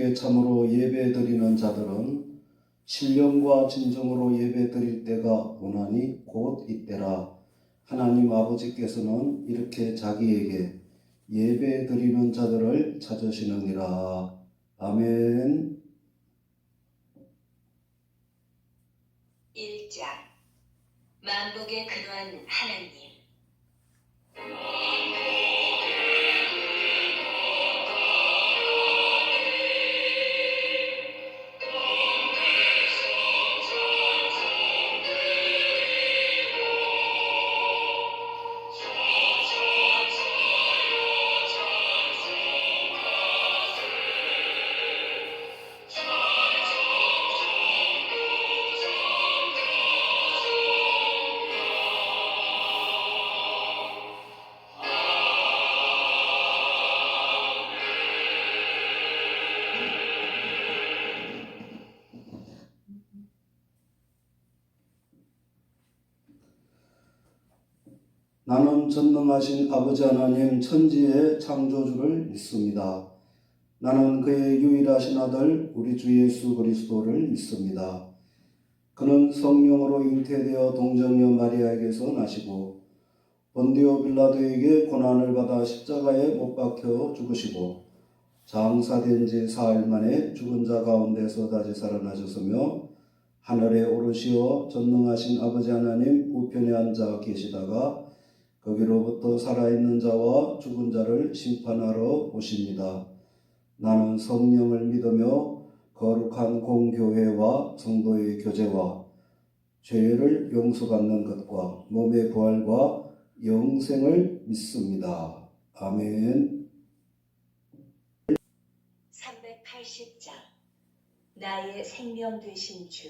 아버지께 참으로 예배드리는 자들은 신령과 진정으로 예배드릴 때가 오나니 곧 이때라. 하나님 아버지께서는 이렇게 자기에게 예배드리는 자들을 찾으시느니라. 아멘. 1장 만복의 근원 하나님. 나는 전능하신 아버지 하나님 천지의 창조주를 믿습니다. 나는 그의 유일하신 아들 우리 주 예수 그리스도를 믿습니다. 그는 성령으로 잉태되어 동정녀 마리아에게서 나시고 본디오 빌라도에게 고난을 받아 십자가에 못 박혀 죽으시고 장사된 지 사흘 만에 죽은 자 가운데서 다시 살아나셨으며 하늘에 오르시어 전능하신 아버지 하나님 우편에 앉아 계시다가 거기로부터 살아있는 자와 죽은 자를 심판하러 오십니다. 나는 성령을 믿으며 거룩한 공교회와 성도의 교제와 죄를 용서받는 것과 몸의 부활과 영생을 믿습니다. 아멘. 380장 나의 생명 되신 주.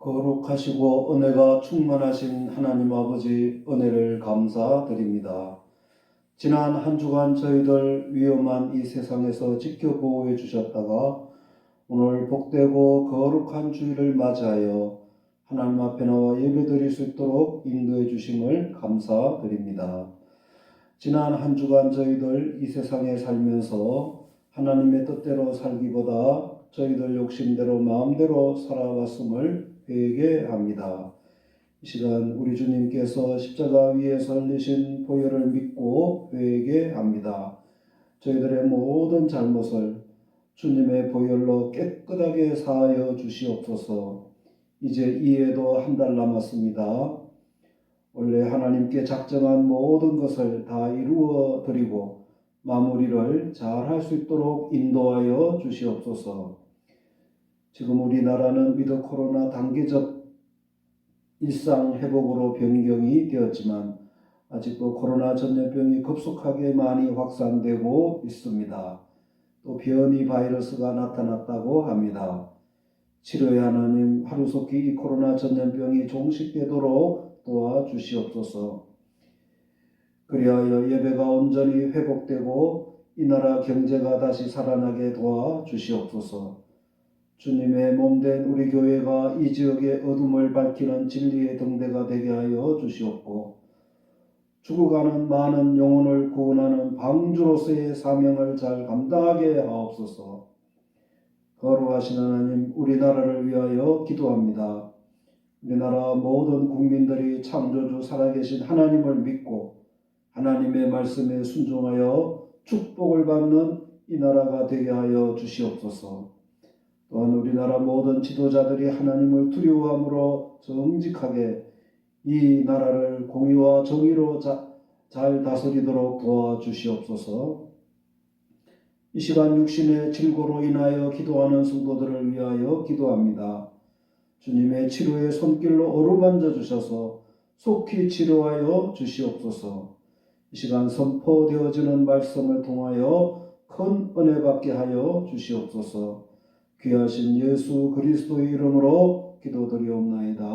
거룩하시고 은혜가 충만하신 하나님 아버지 은혜를 감사드립니다. 지난 한 주간 저희들 위험한 이 세상에서 지켜보호해 주셨다가 오늘 복되고 거룩한 주일을 맞이하여 하나님 앞에 나와 예배드릴 수 있도록 인도해 주심을 감사드립니다. 지난 한 주간 저희들 이 세상에 살면서 하나님의 뜻대로 살기보다 저희들 욕심대로 마음대로 살아왔음을 회개합니다. 이 시간 우리 주님께서 십자가 위에서 흘리신 보혈을 믿고 회개합니다. 저희들의 모든 잘못을 주님의 보혈로 깨끗하게 사하여 주시옵소서. 이제 이해도 한 달 남았습니다. 원래 하나님께 작정한 모든 것을 다 이루어 드리고 마무리를 잘 할 수 있도록 인도하여 주시옵소서. 지금 우리나라는 위드 코로나 단계적 일상 회복으로 변경이 되었지만 아직도 코로나 전염병이 급속하게 많이 확산되고 있습니다. 또 변이 바이러스가 나타났다고 합니다. 치료의 하나님, 하루속히 이 코로나 전염병이 종식되도록 도와주시옵소서. 그리하여 예배가 온전히 회복되고 이 나라 경제가 다시 살아나게 도와주시옵소서. 주님의 몸된 우리 교회가 이 지역의 어둠을 밝히는 진리의 등대가 되게 하여 주시옵고, 죽어가는 많은 영혼을 구원하는 방주로서의 사명을 잘 감당하게 하옵소서. 거룩하신 하나님, 우리나라를 위하여 기도합니다. 우리나라 모든 국민들이 창조주 살아계신 하나님을 믿고 하나님의 말씀에 순종하여 축복을 받는 이 나라가 되게 하여 주시옵소서. 또한 우리나라 모든 지도자들이 하나님을 두려워함으로 정직하게 이 나라를 공의와 정의로 잘 다스리도록 도와주시옵소서. 이 시간 육신의 질고로 인하여 기도하는 성도들을 위하여 기도합니다. 주님의 치료의 손길로 어루만져 주셔서 속히 치료하여 주시옵소서. 이 시간 선포되어지는 말씀을 통하여 큰 은혜 받게 하여 주시옵소서. 귀하신 예수 그리스도의 이름으로 기도드리옵나이다.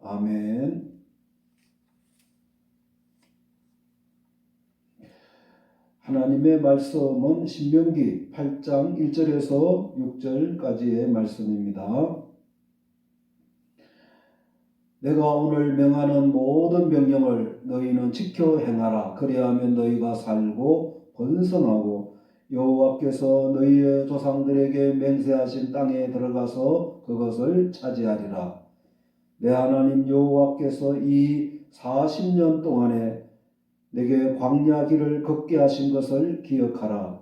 아멘. 하나님의 말씀은 신명기 8장 1절에서 6절까지의 말씀입니다. 내가 오늘 명하는 모든 명령을 너희는 지켜 행하라. 그리하면 너희가 살고 번성하고 여호와께서 너희의 조상들에게 맹세하신 땅에 들어가서 그것을 차지하리라. 내 하나님 여호와께서 이 40년 동안에 내게 광야 길을 걷게 하신 것을 기억하라.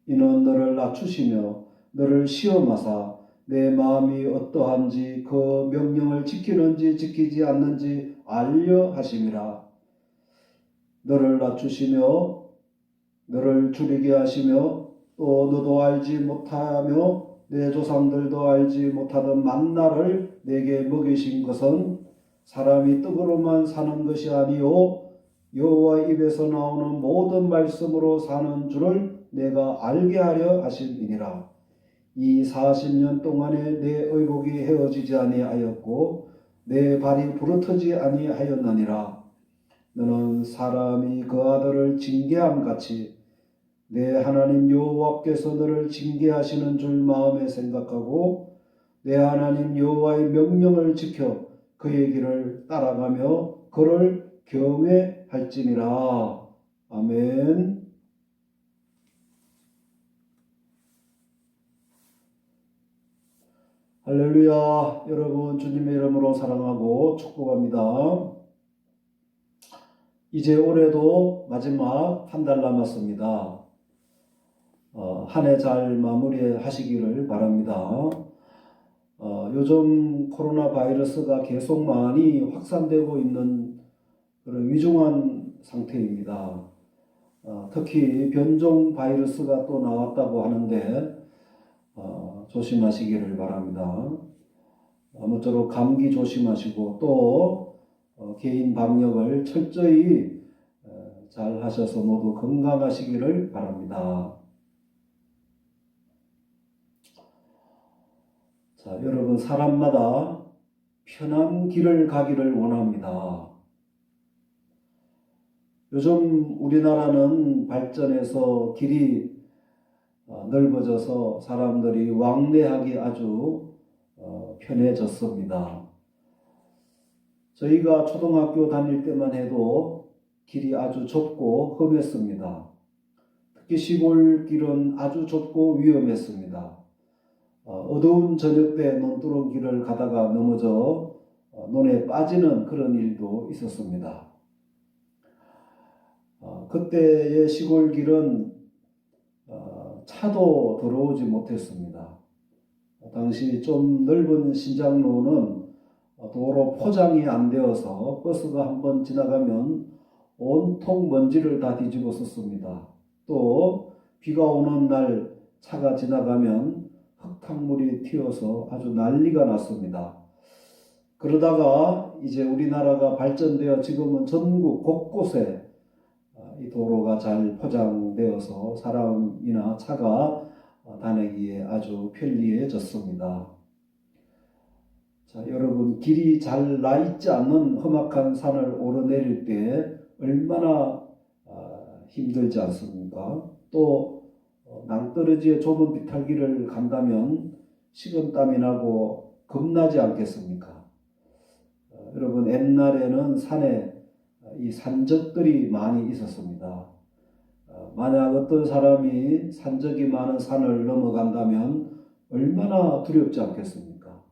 이는 너를 낮추시며 너를 시험하사 내 마음이 어떠한지 그 명령을 지키는지 지키지 않는지 알려 하심이라. 너를 낮추시며 너를 줄이게 하시며 또 너도 알지 못하며 내 조상들도 알지 못하던 만나를 내게 먹이신 것은 사람이 떡으로만 사는 것이 아니요 여호와 입에서 나오는 모든 말씀으로 사는 줄을 내가 알게 하려 하심이니라. 이 40년 동안에 내 의복이 헤어지지 아니하였고 내 발이 부르트지 아니하였느니라. 너는 사람이 그 아들을 징계함 같이 내 하나님 여호와께서 너를 징계하시는 줄 마음에 생각하고 내 하나님 여호와의 명령을 지켜 그의 길을 따라가며 그를 경외할지니라. 아멘. 할렐루야. 여러분 주님의 이름으로 사랑하고 축복합니다. 이제 올해도 마지막 한 달 남았습니다. 한 해 잘 마무리하시기를 바랍니다. 요즘 코로나 바이러스가 계속 많이 확산되고 있는 그런 위중한 상태입니다. 특히 변종 바이러스가 또 나왔다고 하는데 조심하시기를 바랍니다. 아무쪼록 감기 조심하시고 또 개인 방역을 철저히 잘 하셔서 모두 건강하시기를 바랍니다. 자, 여러분 사람마다 편한 길을 가기를 원합니다. 요즘 우리나라는 발전해서 길이 넓어져서 사람들이 왕래하기 아주 편해졌습니다. 저희가 초등학교 다닐 때만 해도 길이 아주 좁고 험했습니다. 특히 시골길은 아주 좁고 위험했습니다. 어두운 저녁 때 논두렁 길을 가다가 넘어져 논에 빠지는 그런 일도 있었습니다. 그때의 시골길은 차도 들어오지 못했습니다. 당시 좀 넓은 신장로는 도로 포장이 안 되어서 버스가 한번 지나가면 온통 먼지를 다 뒤집어 썼습니다. 또 비가 오는 날 차가 지나가면 흙탕물이 튀어서 아주 난리가 났습니다. 그러다가 이제 우리나라가 발전되어 지금은 전국 곳곳에 이 도로가 잘 포장되어서 사람이나 차가 다니기에 아주 편리해졌습니다. 자, 여러분, 길이 잘 나 있지 않는 험악한 산을 오르내릴 때 얼마나 힘들지 않습니까? 또 낭떠러지의 좁은 비탈길을 간다면 식은땀이 나고 겁나지 않겠습니까? 여러분, 옛날에는 산에 이 산적들이 많이 있었습니다. 만약 어떤 사람이 산적이 많은 산을 넘어간다면 얼마나 두렵지 않겠습니까?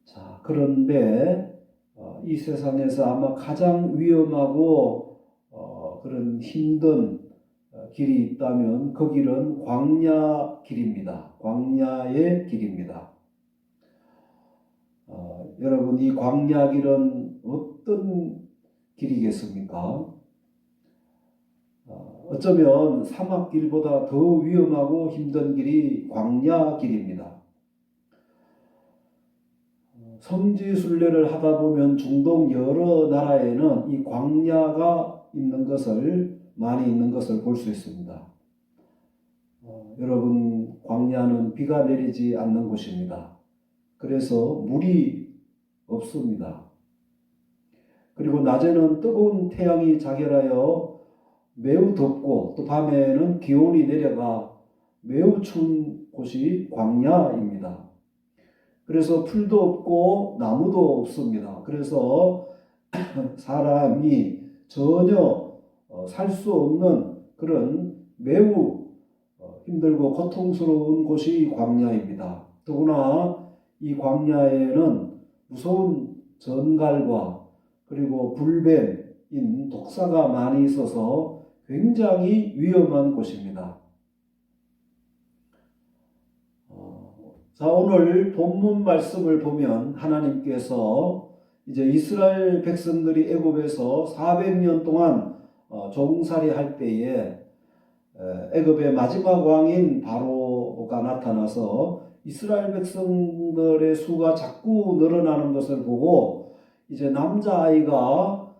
자, 그런데 이 세상에서 아마 가장 위험하고 그런 힘든 길이 있다면 그 길은 광야 길입니다. 광야의 길입니다. 여러분, 이 광야 길은 어떤 길이겠습니까? 어쩌면 사막길보다 더 위험하고 힘든 길이 광야 길입니다. 성지순례를 하다 보면 중동 여러 나라에는 이 광야가 많이 있는 것을 볼 수 있습니다. 여러분, 광야는 비가 내리지 않는 곳입니다. 그래서 물이 없습니다. 그리고 낮에는 뜨거운 태양이 자결하여 매우 덥고 또 밤에는 기온이 내려가 매우 추운 곳이 광야입니다. 그래서 풀도 없고 나무도 없습니다. 그래서 사람이 전혀 살 수 없는 그런 매우 힘들고 고통스러운 곳이 광야입니다. 더구나 이 광야에는 무서운 전갈과 그리고 불뱀인 독사가 많이 있어서 굉장히 위험한 곳입니다. 자, 오늘 본문 말씀을 보면 하나님께서 이제 이스라엘 백성들이 애굽에서 400년 동안 종살이 할 때에 애굽의 마지막 왕인 바로가 나타나서 이스라엘 백성들의 수가 자꾸 늘어나는 것을 보고 이제 남자아이가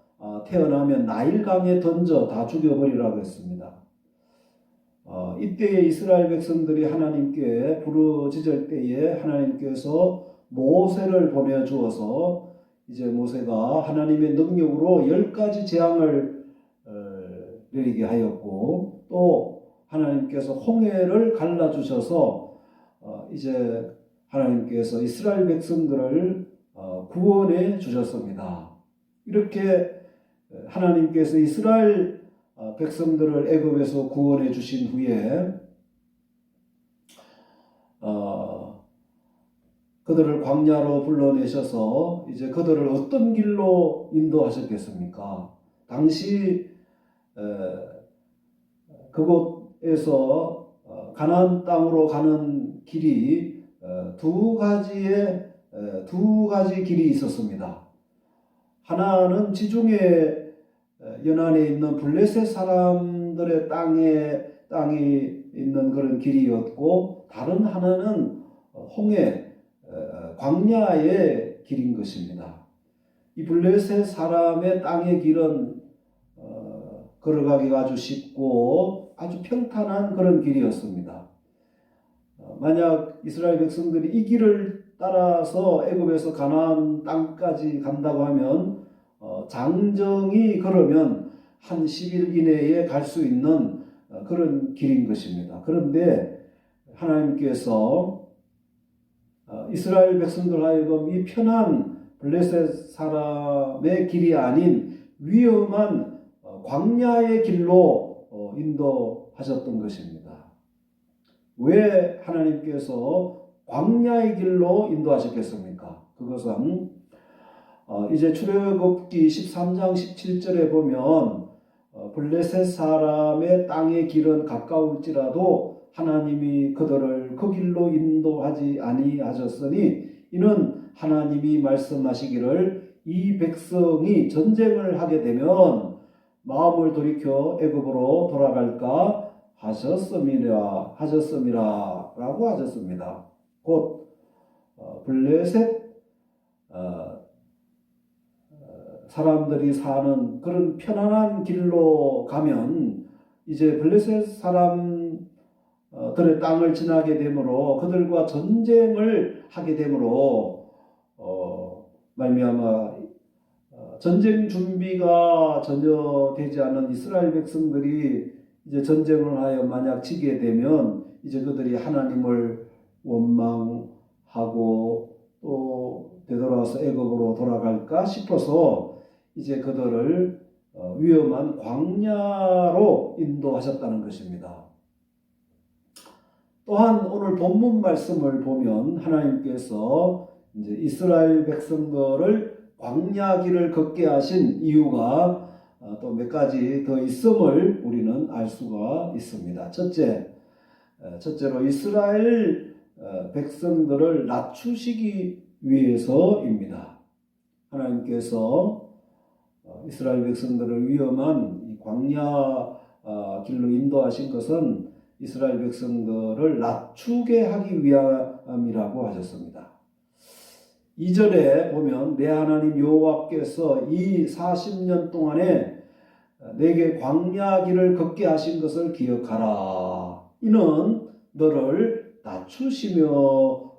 태어나면 나일강에 던져 다 죽여버리라고 했습니다. 이때에 이스라엘 백성들이 하나님께 부르짖을 때에 하나님께서 모세를 보내주어서 이제 모세가 하나님의 능력으로 10가지 재앙을 내리게 하였고 또 하나님께서 홍해를 갈라주셔서 이제 하나님께서 이스라엘 백성들을 구원해 주셨습니다. 이렇게 하나님께서 이스라엘 백성들을 애굽에서 구원해 주신 후에 그들을 광야로 불러내셔서 이제 그들을 어떤 길로 인도하셨겠습니까? 당시 그곳에서 가나안 땅으로 가는 길이 두 가지 길이 있었습니다. 하나는 지중해 연안에 있는 블레셋 사람들의 땅이 있는 그런 길이었고 다른 하나는 홍해 광야의 길인 것입니다. 이 블레셋 사람의 땅의 길은 걸어가기가 아주 쉽고 아주 평탄한 그런 길이었습니다. 만약 이스라엘 백성들이 이 길을 따라서 애굽에서 가나안 땅까지 간다고 하면 장정이 걸으면 한 10일 이내에 갈 수 있는 그런 길인 것입니다. 그런데 하나님께서 이스라엘 백성들 하여금 이 편한 블레셋 사람의 길이 아닌 위험한 광야의 길로 인도하셨던 것입니다. 왜 하나님께서 광야의 길로 인도하셨겠습니까? 그것은 이제 출애굽기 13장 17절에 보면 블레셋 사람의 땅의 길은 가까울지라도 하나님이 그들을 그 길로 인도하지 아니하셨으니 이는 하나님이 말씀하시기를 이 백성이 전쟁을 하게 되면 마음을 돌이켜 애굽으로 돌아갈까 하셨음이라 라고 하셨습니다. 곧 블레셋 사람들이 사는 그런 편안한 길로 가면 이제 블레셋 사람들의 땅을 지나게 되므로 그들과 전쟁을 하게 되므로 말미암아 전쟁 준비가 전혀 되지 않은 이스라엘 백성들이 이제 전쟁을 하여 만약 지게 되면 이제 그들이 하나님을 원망하고 또 되돌아와서 애굽으로 돌아갈까 싶어서 이제 그들을 위험한 광야로 인도하셨다는 것입니다. 또한 오늘 본문 말씀을 보면 하나님께서 이제 이스라엘 백성들을 광야 길을 걷게 하신 이유가 또 몇 가지 더 있음을 우리는 알 수가 있습니다. 첫째로 이스라엘 백성들을 낮추시기 위해서입니다. 하나님께서 이스라엘 백성들을 위험한 이 광야 길로 인도하신 것은 이스라엘 백성들을 낮추게 하기 위함이라고 하셨습니다. 2절에 보면 내 하나님 여호와께서 이 40년 동안에 내게 광야 길을 걷게 하신 것을 기억하라. 이는 너를 낮추시며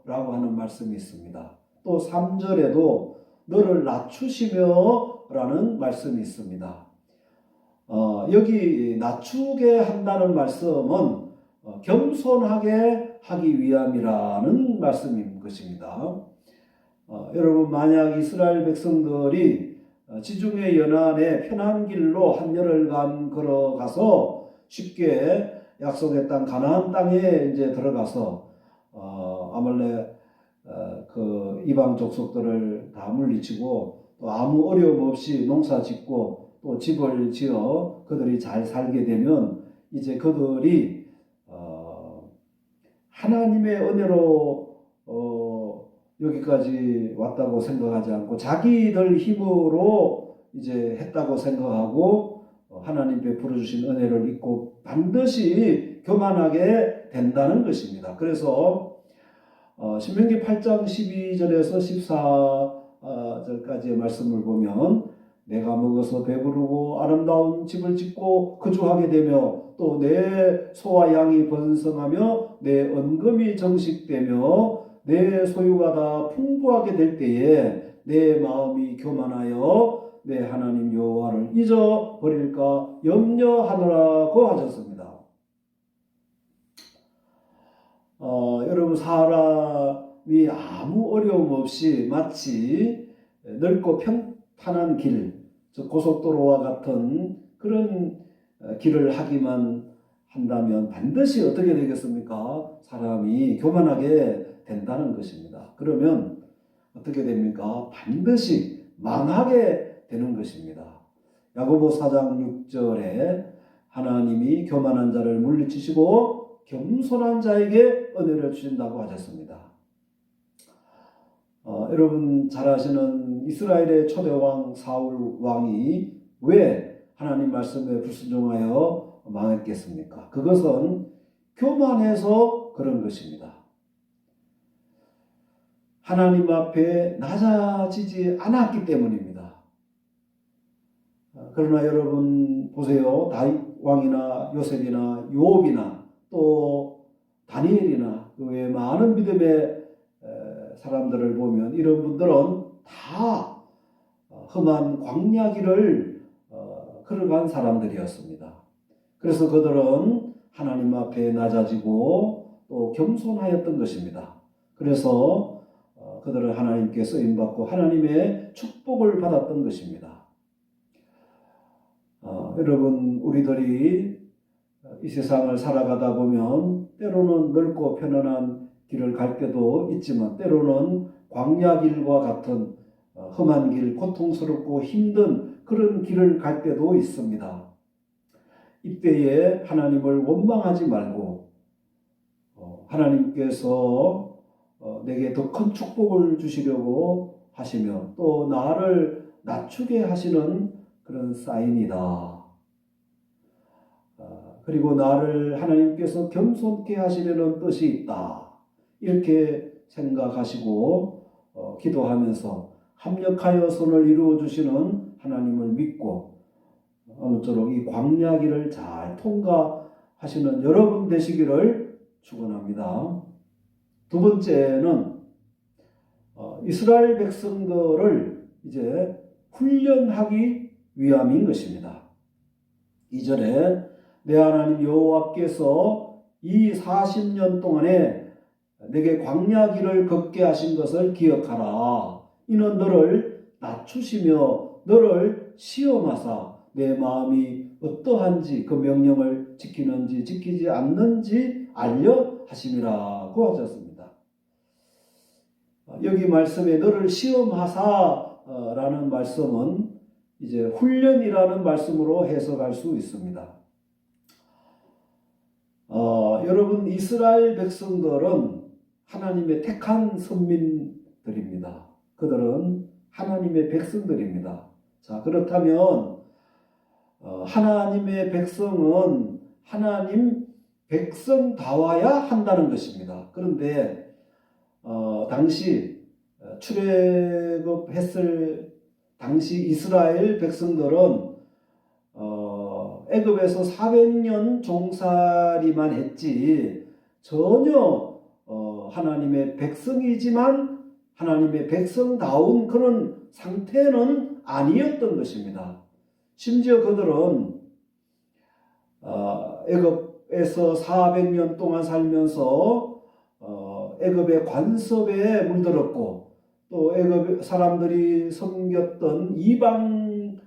라고 하는 말씀이 있습니다. 또 3절에도 너를 낮추시며 라는 말씀이 있습니다. 여기 낮추게 한다는 말씀은 겸손하게 하기 위함이라는 말씀인 것입니다. 여러분 만약 이스라엘 백성들이 지중해 연안의 편한 길로 한여름간 걸어가서 쉽게 약속의 땅 가나안 땅에 이제 들어가서 아말렉 그 이방 족속들을 다 물리치고 또 아무 어려움 없이 농사 짓고 또 집을 지어 그들이 잘 살게 되면 이제 그들이 하나님의 은혜로 여기까지 왔다고 생각하지 않고 자기들 힘으로 이제 했다고 생각하고 하나님 베풀어 주신 은혜를 잊고 반드시 교만하게 된다는 것입니다. 그래서 신명기 8장 12절에서 14절까지의 말씀을 보면 내가 먹어서 배부르고 아름다운 집을 짓고 거주하게 되며 또 내 소와 양이 번성하며 내 은금이 정식되며 내 소유가 다 풍부하게 될 때에 내 마음이 교만하여 내 하나님 여호와를 잊어버릴까 염려하노라고 하셨습니다. 여러분 사람이 아무 어려움 없이 마치 넓고 평탄한 길, 즉 고속도로와 같은 그런 길을 하기만 한다면 반드시 어떻게 되겠습니까? 사람이 교만하게 된다는 것입니다. 그러면 어떻게 됩니까? 반드시 망하게 되는 것입니다. 야고보 4장 6절에 하나님이 교만한 자를 물리치시고 겸손한 자에게 은혜를 주신다고 하셨습니다. 여러분 잘 아시는 이스라엘의 초대왕 사울 왕이 왜 하나님 말씀에 불순종하여 망했겠습니까? 그것은 교만해서 그런 것입니다. 하나님 앞에 낮아지지 않았기 때문입니다. 그러나 여러분 보세요. 다윗 왕이나 요셉이나 요업이나 또 다니엘이나 그 외에 많은 믿음의 사람들을 보면 이런 분들은 다 험한 광야 길을 걸어간 사람들이었습니다. 그래서 그들은 하나님 앞에 낮아지고 또 겸손하였던 것입니다. 그래서 그들은 하나님께 쓰임받고 하나님의 축복을 받았던 것입니다. 여러분, 우리들이 이 세상을 살아가다 보면 때로는 넓고 편안한 길을 갈 때도 있지만 때로는 광야길과 같은 험한 길, 고통스럽고 힘든 그런 길을 갈 때도 있습니다. 이때에 하나님을 원망하지 말고 하나님께서 내게 더 큰 축복을 주시려고 하시며 또 나를 낮추게 하시는 그런 사인이다. 그리고 나를 하나님께서 겸손케 하시려는 뜻이 있다. 이렇게 생각하시고 기도하면서 합력하여 선을 이루어 주시는 하나님을 믿고 아무쪼록 이 광야길을 잘 통과하시는 여러분 되시기를 축원합니다. 두 번째는 이스라엘 백성들을 이제 훈련하기 위함인 것입니다. 2절에 내 하나님 여호와께서 이 40년 동안에 내게 광야길을 걷게 하신 것을 기억하라. 이는 너를 낮추시며 너를 시험하사 내 마음이 어떠한지 그 명령을 지키는지 지키지 않는지 알려 하심이라고 하셨습니다. 여기 말씀에 너를 시험하사라는 말씀은 이제 훈련이라는 말씀으로 해석할 수 있습니다. 여러분, 이스라엘 백성들은 하나님의 택한 선민들입니다. 그들은 하나님의 백성들입니다. 자, 그렇다면 하나님의 백성은 하나님 백성다워야 한다는 것입니다. 그런데 당시 출애굽했을 당시 이스라엘 백성들은 애굽에서 400년 종살이만 했지 전혀 하나님의 백성이지만 하나님의 백성다운 그런 상태는 아니었던 것입니다. 심지어 그들은 애굽에서 400년 동안 살면서 애굽의 관습에 물들었고 또 애굽 사람들이 섬겼던 이방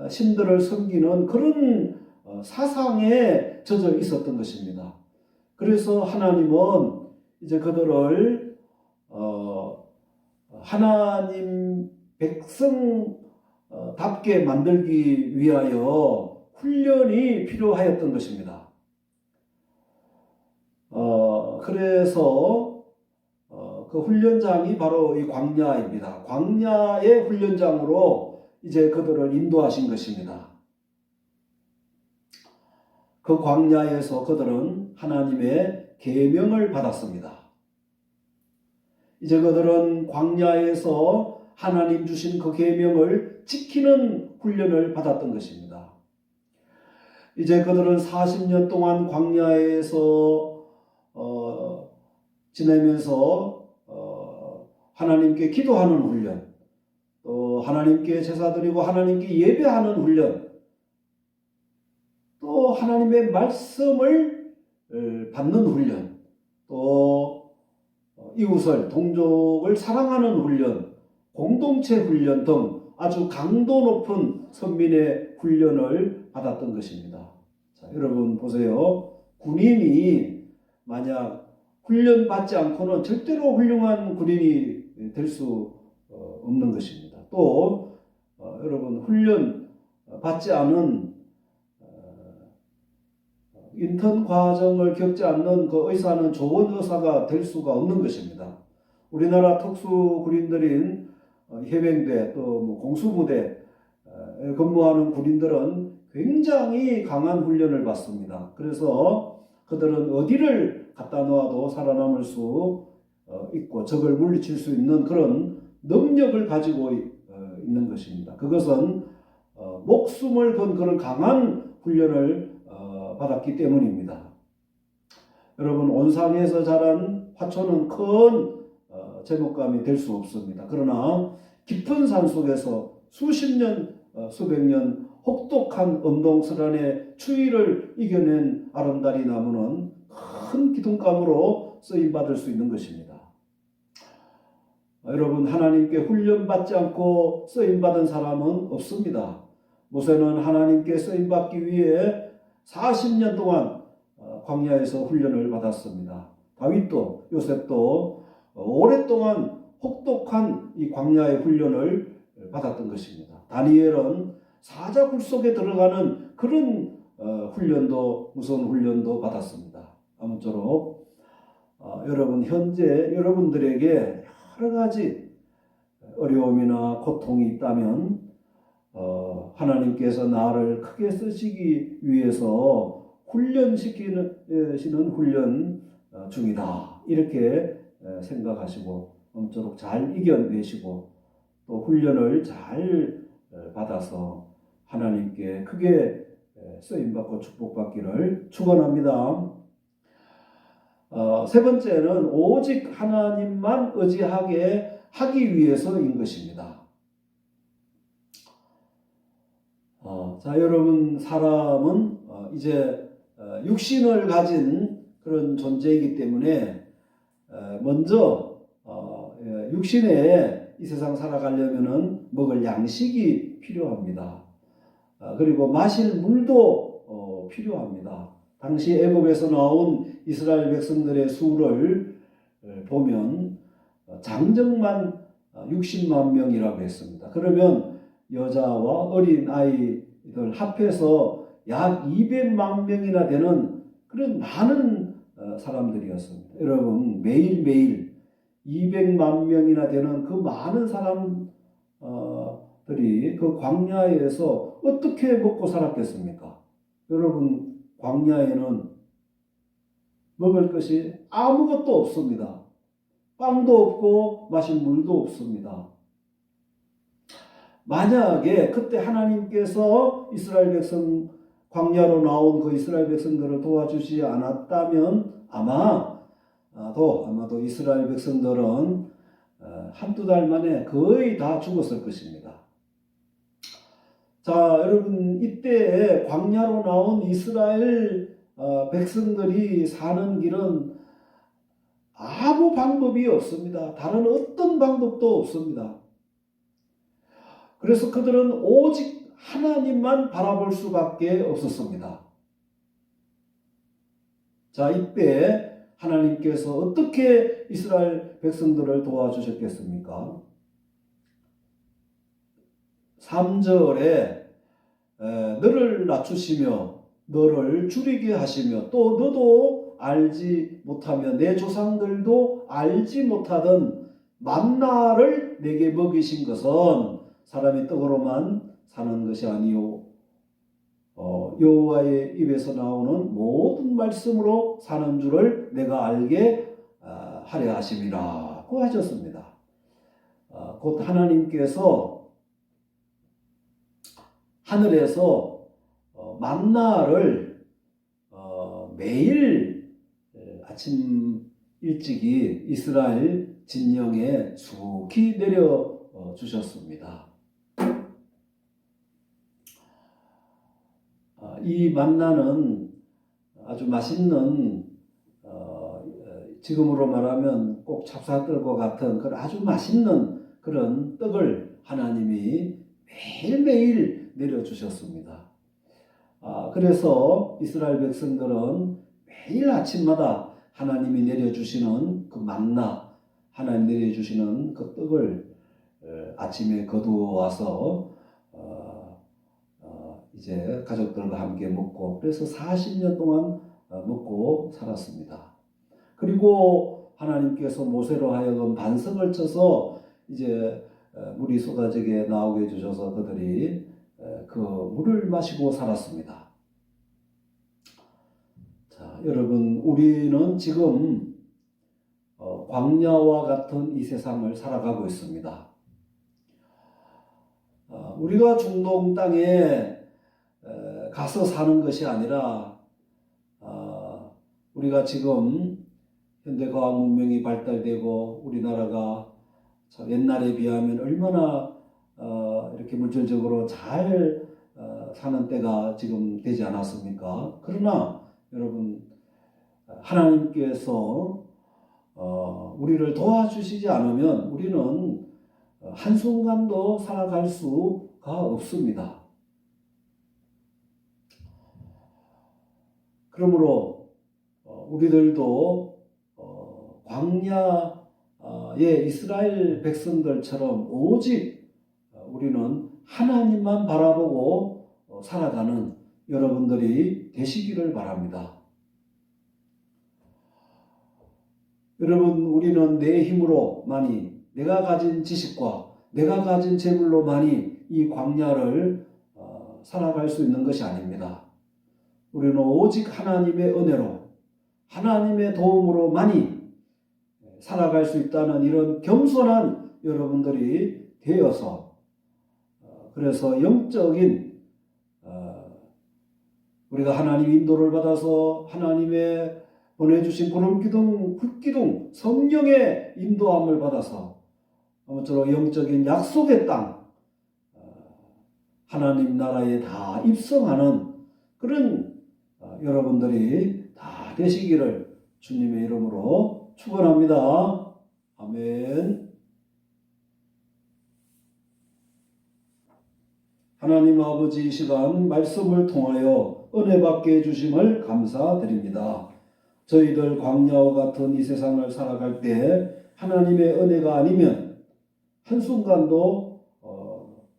신들을 섬기는 그런 사상에 젖어 있었던 것입니다. 그래서 하나님은 이제 그들을 하나님 백성답게 만들기 위하여 훈련이 필요하였던 것입니다. 그래서 그 훈련장이 바로 이 광야입니다. 광야의 훈련장으로 이제 그들을 인도하신 것입니다. 그 광야에서 그들은 하나님의 계명을 받았습니다. 이제 그들은 광야에서 하나님 주신 그 계명을 지키는 훈련을 받았던 것입니다. 이제 그들은 40년 동안 광야에서 지내면서 하나님께 기도하는 훈련, 또 하나님께 제사 드리고 하나님께 예배하는 훈련, 또 하나님의 말씀을 받는 훈련, 또 이웃을 동족을 사랑하는 훈련, 공동체 훈련 등 아주 강도 높은 선민의 훈련을 받았던 것입니다. 자, 여러분 보세요. 군인이 만약 훈련 받지 않고는 절대로 훌륭한 군인이 될 수 없는 것입니다. 또 여러분 훈련 받지 않은 인턴 과정을 겪지 않는 그 의사는 좋은 의사가 될 수가 없는 것입니다. 우리나라 특수 군인들인 해병대 또 뭐 공수부대에 근무하는 군인들은 굉장히 강한 훈련을 받습니다. 그래서 그들은 어디를 갖다 놓아도 살아남을 수 있고 적을 물리칠 수 있는 그런 능력을 가지고 있는 것입니다. 그것은 목숨을 건 그런 강한 훈련을 받았기 때문입니다. 여러분, 온상에서 자란 화초는 큰 제목감이 될 수 없습니다. 그러나 깊은 산 속에서 수십 년, 수백 년 혹독한 엄동설안의 추위를 이겨낸 아름다리 나무는 큰 기둥감으로 쓰임받을 수 있는 것입니다. 여러분, 하나님께 훈련받지 않고 쓰임받은 사람은 없습니다. 모세는 하나님께 쓰임받기 위해 40년 동안 광야에서 훈련을 받았습니다. 다윗도, 요셉도 오랫동안 혹독한 이 광야의 훈련을 받았던 것입니다. 다니엘은 사자굴 속에 들어가는 그런 훈련도, 무서운 훈련도 받았습니다. 아무쪼록 여러분, 현재 여러분들에게 여러 가지 어려움이나 고통이 있다면 하나님께서 나를 크게 쓰시기 위해서 훈련시키는 훈련 중이다. 이렇게 생각하시고 아무쪼록 잘 이겨내시고 또 훈련을 잘 받아서 하나님께 크게 쓰임받고 축복받기를 축원합니다. 세 번째는 오직 하나님만 의지하게 하기 위해서인 것입니다. 자, 여러분, 사람은 이제 육신을 가진 그런 존재이기 때문에 먼저 육신에 이 세상 살아가려면은 먹을 양식이 필요합니다. 그리고 마실 물도 필요합니다. 당시 애굽에서 나온 이스라엘 백성들의 수를 보면 장정만 60만 명이라고 했습니다. 그러면 여자와 어린 아이들 합해서 약 200만 명이나 되는 그런 많은 사람들이었습니다. 여러분, 매일매일 200만 명이나 되는 그 많은 사람들이 그 광야에서 어떻게 먹고 살았겠습니까? 여러분, 광야에는 먹을 것이 아무것도 없습니다. 빵도 없고 마실 물도 없습니다. 만약에 그때 하나님께서 이스라엘 백성, 광야로 나온 그 이스라엘 백성들을 도와주시지 않았다면 아마도 이스라엘 백성들은 한두 달 만에 거의 다 죽었을 것입니다. 자, 여러분, 이때 광야로 나온 이스라엘 백성들이 사는 길은 아무 방법이 없습니다. 다른 어떤 방법도 없습니다. 그래서 그들은 오직 하나님만 바라볼 수밖에 없었습니다. 자, 이때 하나님께서 어떻게 이스라엘 백성들을 도와주셨겠습니까? 3절에 너를 낮추시며 너를 줄이게 하시며 또 너도 알지 못하며 내 조상들도 알지 못하던 만나를 내게 먹이신 것은 사람이 떡으로만 사는 것이 아니요 여호와의 입에서 나오는 모든 말씀으로 사는 줄을 내가 알게 하려 하심이라고 하셨습니다. 곧 하나님께서 하늘에서 만나를 매일 아침 일찍이 이스라엘 진영에 수히 내려 주셨습니다. 이 만나는 아주 맛있는 지금으로 말하면 꼭 찹쌀떡과 같은 그런 아주 맛있는 그런 떡을 하나님이 매일매일 내려주셨습니다. 그래서 이스라엘 백성들은 매일 아침마다 하나님이 내려주시는 그 만나, 하나님 내려주시는 그 떡을 아침에 거두어와서 이제 가족들과 함께 먹고 그래서 40년 동안 먹고 살았습니다. 그리고 하나님께서 모세로 하여금 반석을 쳐서 이제 물이 쏟아지게 나오게 해주셔서 그들이 그 물을 마시고 살았습니다. 자, 여러분, 우리는 지금 광야와 같은 이 세상을 살아가고 있습니다. 우리가 중동 땅에 가서 사는 것이 아니라 우리가 지금 현대과학 문명이 발달되고 우리나라가 참 옛날에 비하면 얼마나 이렇게 물질적으로 잘 사는 때가 지금 되지 않았습니까? 그러나 여러분, 하나님께서 우리를 도와주시지 않으면 우리는 한순간도 살아갈 수가 없습니다. 그러므로 우리들도 광야의 이스라엘 백성들처럼 오직 우리는 하나님만 바라보고 살아가는 여러분들이 되시기를 바랍니다. 여러분, 우리는 내 힘으로만이, 내가 가진 지식과 내가 가진 재물로만이 이 광야를 살아갈 수 있는 것이 아닙니다. 우리는 오직 하나님의 은혜로, 하나님의 도움으로만이 살아갈 수 있다는 이런 겸손한 여러분들이 되어서, 그래서 영적인 우리가 하나님 인도를 받아서 하나님의 보내주신 구름기둥, 불기둥, 성령의 인도함을 받아서 아무쪼록 영적인 약속의 땅, 하나님 나라에 다 입성하는 그런 여러분들이 다 되시기를 주님의 이름으로 축원합니다. 아멘. 하나님 아버지, 이 시간 말씀을 통하여 은혜 받게 해주심을 감사드립니다. 저희들 광야와 같은 이 세상을 살아갈 때 하나님의 은혜가 아니면 한순간도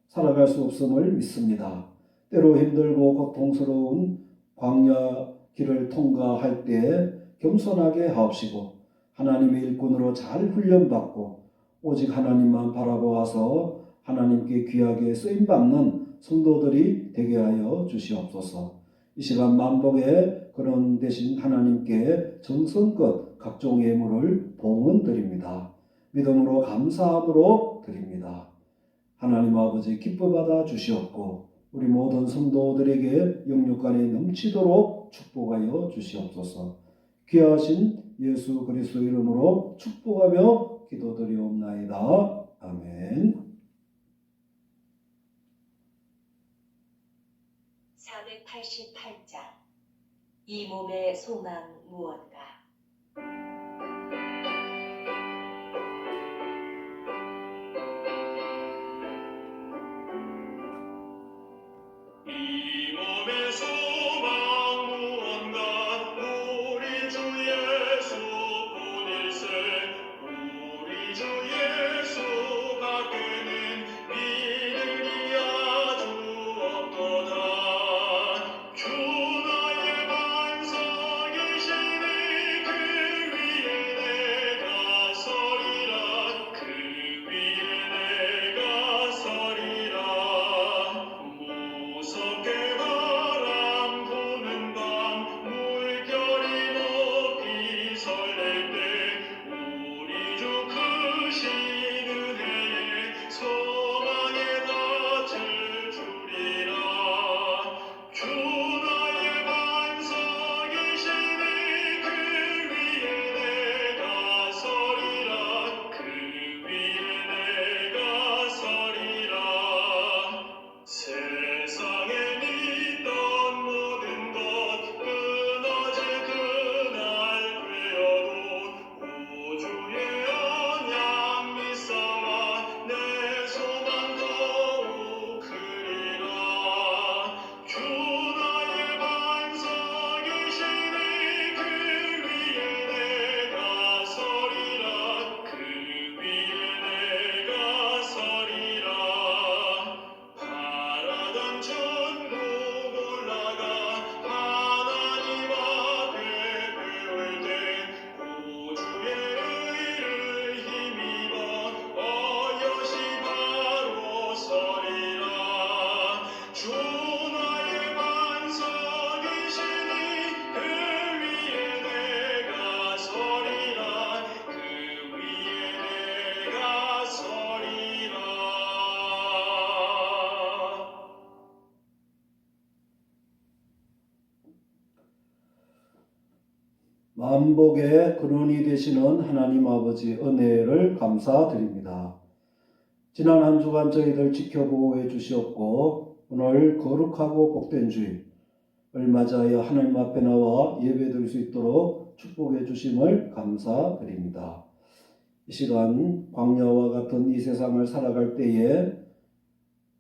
살아갈 수 없음을 믿습니다. 때로 힘들고 고통스러운 광야 길을 통과할 때 겸손하게 하옵시고 하나님의 일꾼으로 잘 훈련받고 오직 하나님만 바라보아서 하나님께 귀하게 쓰임받는 성도들이 되게 하여 주시옵소서. 이 시간 만복의 근원 되신 하나님께 정성껏 각종 예물을 봉헌 드립니다. 믿음으로 감사함으로 드립니다. 하나님 아버지 기뻐 받아 주시옵고 우리 모든 성도들에게 영육간에 넘치도록 축복하여 주시옵소서. 귀하신 예수 그리스도 이름으로 축복하며 기도드리옵나이다. 아멘. 488장 이 몸의 소망 무언가. 이 몸의 소망 무언가 우리 주 예수 뿐일세. 우리 주 예수 밖에는 믿음이 아주 없도다. 주 나의 반석이시니 그 위에 내가 서리라. 그 위에 내가 서리라. 무섭게 바람 부는 밤 물결이 높이 설렐 때 우리 주 크신 은혜에 소망에 닿을 줄이라. 주 나의 반석이시니 그 위에 내가 서리라. 그 위에 내가 서리라. 세상에 있던 모든 것 끊어질 그날 되어도 우주의 언약 믿사와 내 소망 더욱 크리라. 주 나의 반석이시니 그 위에 내가 서리라. 그 위에 내가 서리라. 바라던 천국 올라가 하나님 앞에 배울 때 구주의 의를 힘입어 어여시 바로 서리라. 주 나의 반석이시니 그 위에 내가 서리라. 그 위에 내가 서리라. 만복의 근원이 되시는 하나님 아버지 은혜를 감사드립니다. 지난 한 주간 저희들 지켜보호해 주시옵고 오늘 거룩하고 복된 주일 맞이하여 하나님 앞에 나와 예배드릴 수 있도록 축복해 주심을 감사드립니다. 이 시간 광야와 같은 이 세상을 살아갈 때에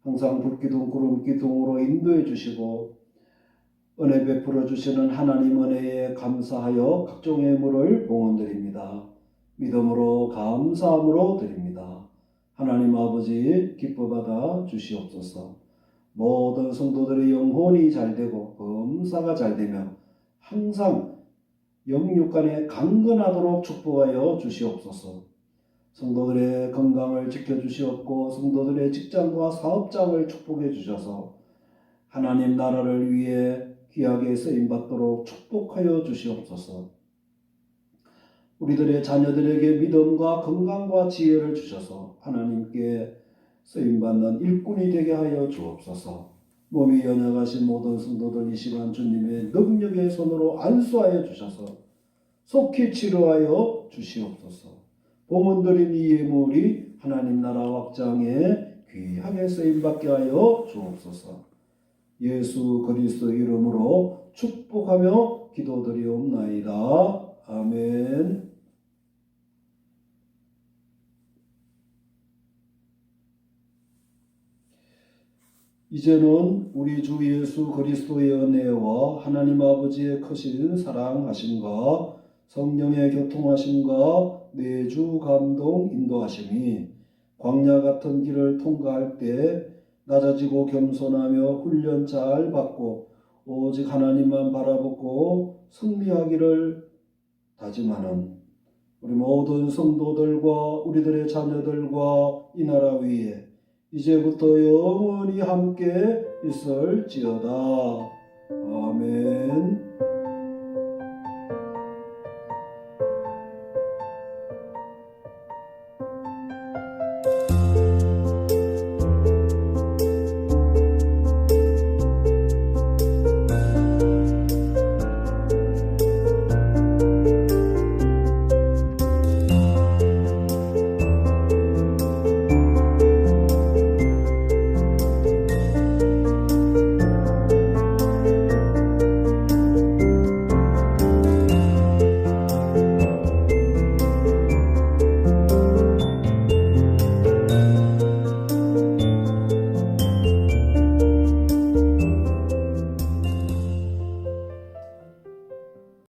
항상 불기둥 구름기둥으로 인도해 주시고 은혜 베풀어 주시는 하나님 은혜에 감사하여 각종의 물을 봉헌드립니다. 믿음으로 감사함으로 드립니다. 하나님 아버지 기뻐 받아 주시옵소서. 모든 성도들의 영혼이 잘되고 범사가 잘되며 항상 영육간에 강건하도록 축복하여 주시옵소서. 성도들의 건강을 지켜주시옵고 성도들의 직장과 사업장을 축복해 주셔서 하나님 나라를 위해 귀하게 쓰임받도록 축복하여 주시옵소서. 우리들의 자녀들에게 믿음과 건강과 지혜를 주셔서 하나님께 쓰임받는 일꾼이 되게 하여 주옵소서. 몸이 연약하신 모든 성도들 이 시간 주님의 능력의 손으로 안수하여 주셔서 속히 치료하여 주시옵소서. 봉헌드린 이 예물이 하나님 나라 확장에 귀하게 쓰임받게 하여 주옵소서. 예수 그리스도 이름으로 축복하며 기도드리옵나이다. 아멘. 이제는 우리 주 예수 그리스도의 은혜와 하나님 아버지의 크신 사랑하심과 성령의 교통하심과 내주 감동 인도하심이 광야 같은 길을 통과할 때 낮아지고 겸손하며 훈련 잘 받고 오직 하나님만 바라보고 승리하기를 다짐하는 우리 모든 성도들과 우리들의 자녀들과 이 나라 위에 이제부터 영원히 함께 있을지어다. 아멘.